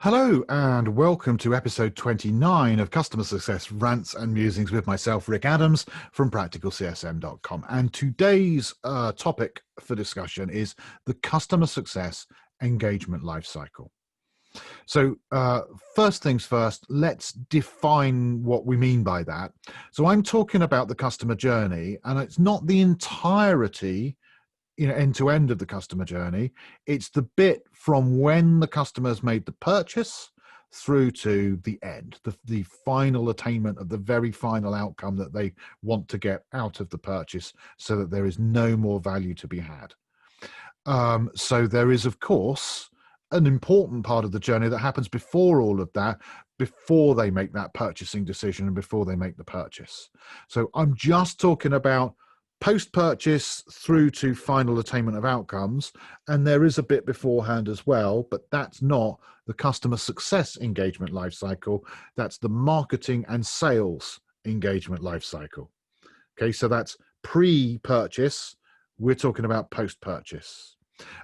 Hello and welcome to episode 29 of Customer Success Rants and Musings with myself, Rick Adams from practicalcsm.com. And today's topic for discussion is the customer success engagement lifecycle. So first things first, let's define what we mean by that. So I'm talking about the customer journey, and it's not the entirety end to end of the customer journey. It's the bit from when the customer's made the purchase through to the end, the final attainment of the very final outcome that they want to get out of the purchase, so that there is no more value to be had. So there is, of course, an important part of the journey that happens before all of that, before they make that purchasing decision and before they make the purchase. So I'm just talking about post-purchase through to final attainment of outcomes, and there is a bit beforehand as well, but that's not the customer success engagement lifecycle. That's the marketing and sales engagement lifecycle. Okay, so that's pre-purchase. We're talking about post-purchase.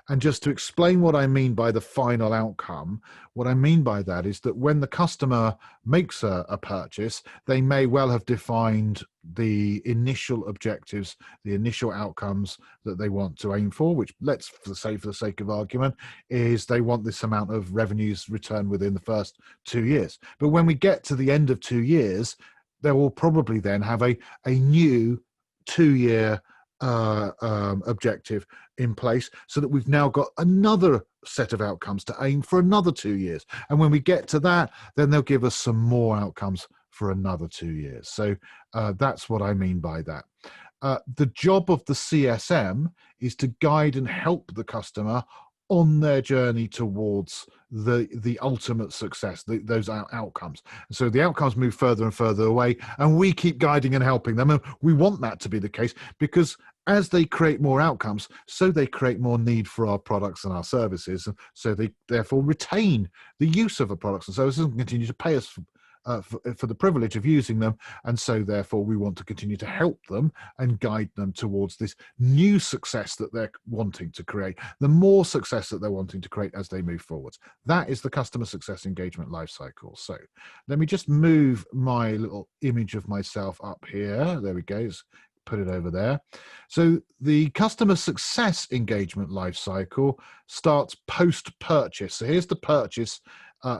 And just to explain what I mean by the final outcome, what I mean by that is that when the customer makes a purchase, they may well have defined the initial objectives, the initial outcomes that they want to aim for, which, let's say for the sake of argument, is they want this amount of revenues return within the first 2 years. But when we get to the end of 2 years, they will probably then have a new 2-year objective in place, so that we've now got another set of outcomes to aim for another 2 years. And when we get to that, then they'll give us some more outcomes for another 2 years. So that's what I mean by that. The job of the CSM is to guide and help the customer on their journey towards the ultimate success, those outcomes. So the outcomes move further and further away, and we keep guiding and helping them. And we want that to be the case, because as they create more outcomes, so they create more need for our products and our services. And so they therefore retain the use of our products and services and continue to pay us for the privilege of using them. And so therefore we want to continue to help them and guide them towards this new success that they're wanting to create, the more success that they're wanting to create as they move forwards. That is the customer success engagement lifecycle. So let me just move my little image of myself up here. There we go. Let's put it over there. So the customer success engagement lifecycle starts post-purchase. So here's the purchase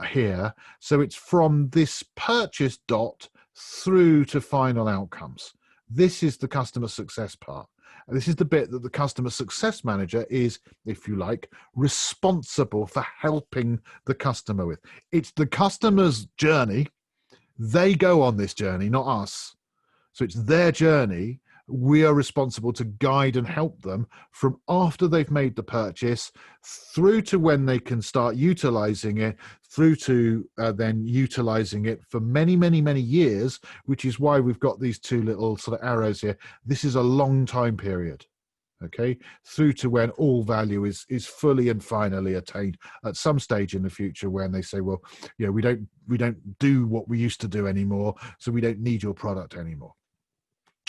here. So it's from this purchase dot through to final outcomes. This is the customer success part. And this is the bit that the customer success manager is, if you like, responsible for helping the customer with. It's the customer's journey. They go on this journey, not us. So it's their journey. We are responsible to guide and help them from after they've made the purchase through to when they can start utilizing it, through to then utilizing it for many, many, many years, which is why we've got these two little sort of arrows here. This is a long time period, okay, through to when all value is fully and finally attained at some stage in the future, when they say, well, you know, we don't do what we used to do anymore, so we don't need your product anymore.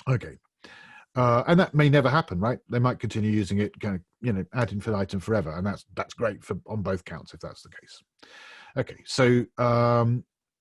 Okay. And that may never happen, right? They might continue using it, kind of, you know, ad infinitum forever, and that's great for on both counts if that's the case. Okay, so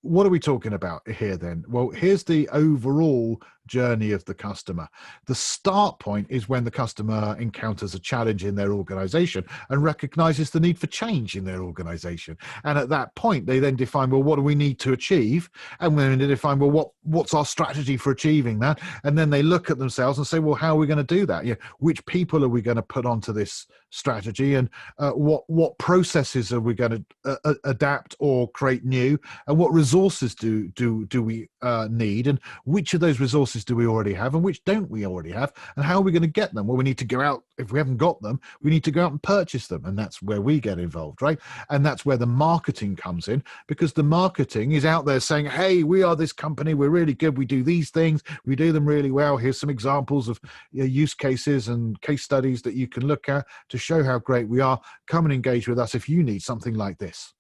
what are we talking about here then? Well, here's the overall journey of the customer. The start point is when the customer encounters a challenge in their organization and recognizes the need for change in their organization. And at that point, they then define, well, what do we need to achieve? And then they define, well, what's our strategy for achieving that? And then they look at themselves and say, well, how are we going to do that? Yeah, which people are we going to put onto this strategy? And what processes are we going to adapt or create new? And what resources do we need? And which of those resources do we already have, and which don't we already have? And how are we going to get them? Well, we need to go out. If we haven't got them, we need to go out and purchase them. And that's where we get involved, right? And that's where the marketing comes in, because the marketing is out there saying, hey, we are this company. We're really good. We do these things. We do them really well. Here's some examples of use cases and case studies that you can look at to show how great we are. Come and engage with us if you need something like this.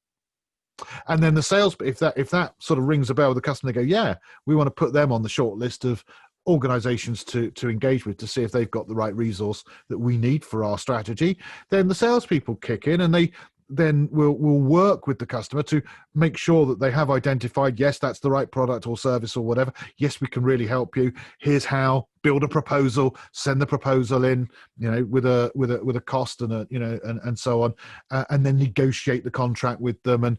And then the sales, if that sort of rings a bell with the customer, they go, yeah, we want to put them on the short list of organizations to engage with, to see if they've got the right resource that we need for our strategy. Then the salespeople kick in and they then we'll work with the customer to make sure that they have identified, yes, that's the right product or service or whatever. Yes, we can really help you. Here's how. Build a proposal, send the proposal in, with a cost and and so on, and then negotiate the contract with them and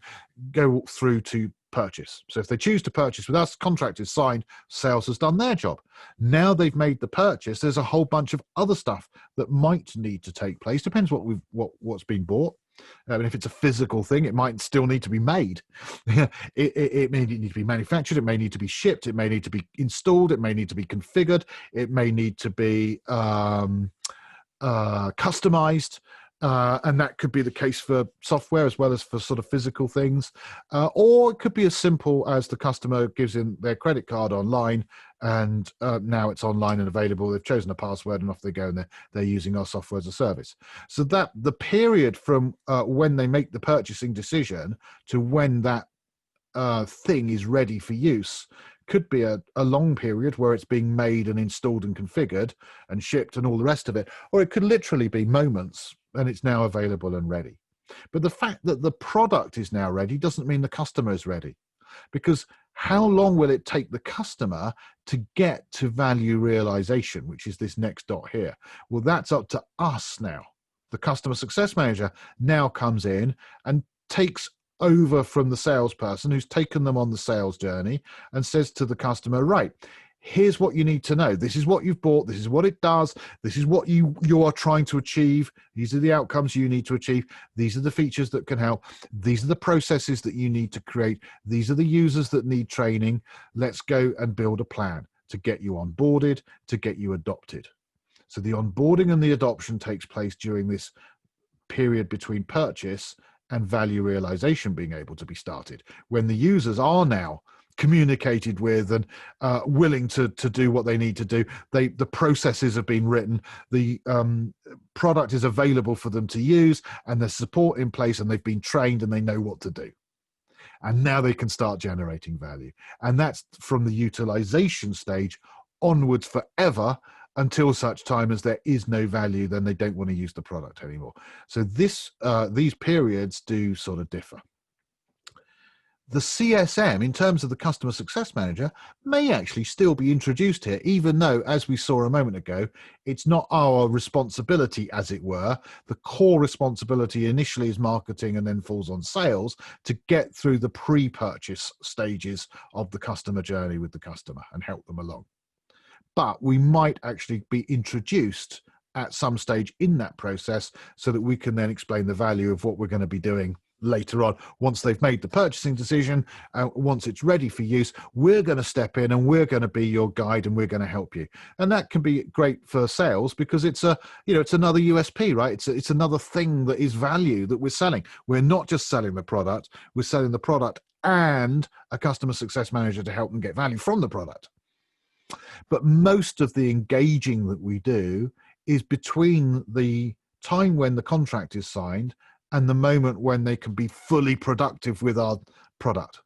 go through to purchase. So if they choose to purchase with us, contract is signed, sales has done their job. Now they've made the purchase, there's a whole bunch of other stuff that might need to take place. Depends what's being bought. And if it's a physical thing, it might still need to be made. It may need to be manufactured. It may need to be shipped. It may need to be installed. It may need to be configured. It may need to be customized. And that could be the case for software as well as for sort of physical things. Or it could be as simple as the customer gives in their credit card online, and now it's online and available. They've chosen a password and off they go, and they're using our software as a service. So that the period from when they make the purchasing decision to when that thing is ready for use could be a long period where it's being made and installed and configured and shipped and all the rest of it. Or it could literally be moments and it's now available and ready. But the fact that the product is now ready doesn't mean the customer is ready, because how long will it take the customer to get to value realization, which is this next dot here? Well, that's up to us now. The customer success manager now comes in and takes over from the salesperson who's taken them on the sales journey and says to the customer, right, here's what you need to know. This is what you've bought. This is what it does. This is what you are trying to achieve. These are the outcomes you need to achieve. These are the features that can help. These are the processes that you need to create. These are the users that need training. Let's go and build a plan to get you onboarded, to get you adopted. So the onboarding and the adoption takes place during this period between purchase and value realization being able to be started, when the users are now communicated with and willing to do what they need to do. The processes have been written, the product is available for them to use, and there's support in place, and they've been trained and they know what to do. And now they can start generating value. And that's from the utilization stage onwards forever, until such time as there is no value, then they don't want to use the product anymore. So these periods do sort of differ. The CSM, in terms of the customer success manager, may actually still be introduced here, even though, as we saw a moment ago, it's not our responsibility, as it were. The core responsibility initially is marketing and then falls on sales to get through the pre-purchase stages of the customer journey with the customer and help them along. But we might actually be introduced at some stage in that process so that we can then explain the value of what we're going to be doing later on. Once they've made the purchasing decision, once it's ready for use, we're going to step in and we're going to be your guide and we're going to help you. And that can be great for sales because it's it's another USP, right? It's another thing that is value that we're selling. We're not just selling the product, we're selling the product and a customer success manager to help them get value from the product. But most of the engaging that we do is between the time when the contract is signed and the moment when they can be fully productive with our product,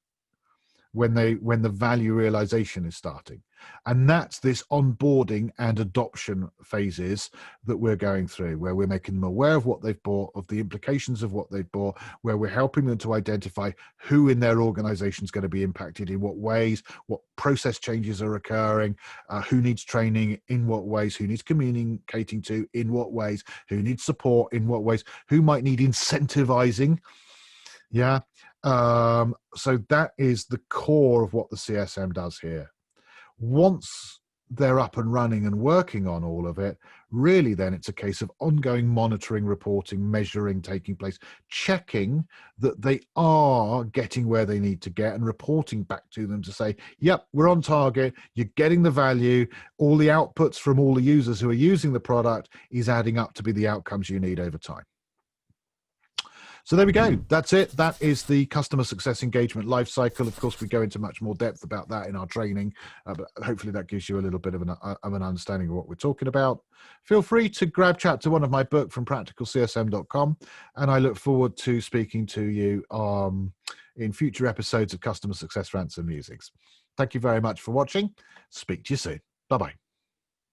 when the value realization is starting. And that's this onboarding and adoption phases that we're going through, where we're making them aware of what they've bought, of the implications of what they've bought, where we're helping them to identify who in their organization is going to be impacted in what ways, what process changes are occurring, who needs training in what ways, who needs communicating to in what ways, who needs support in what ways, who might need incentivizing. Yeah. So that is the core of what the CSM does here. Once they're up and running and working on all of it, really then it's a case of ongoing monitoring, reporting, measuring taking place, checking that they are getting where they need to get and reporting back to them to say, yep, we're on target, you're getting the value, all the outputs from all the users who are using the product is adding up to be the outcomes you need over time. So there we go. That's it. That is the customer success engagement life cycle. Of course, we go into much more depth about that in our training, but hopefully that gives you a little bit of an understanding of what we're talking about. Feel free to grab chat to one of my book from practicalcsm.com, and I look forward to speaking to you in future episodes of Customer Success Rants and Musings. Thank you very much for watching. Speak to you soon. Bye-bye.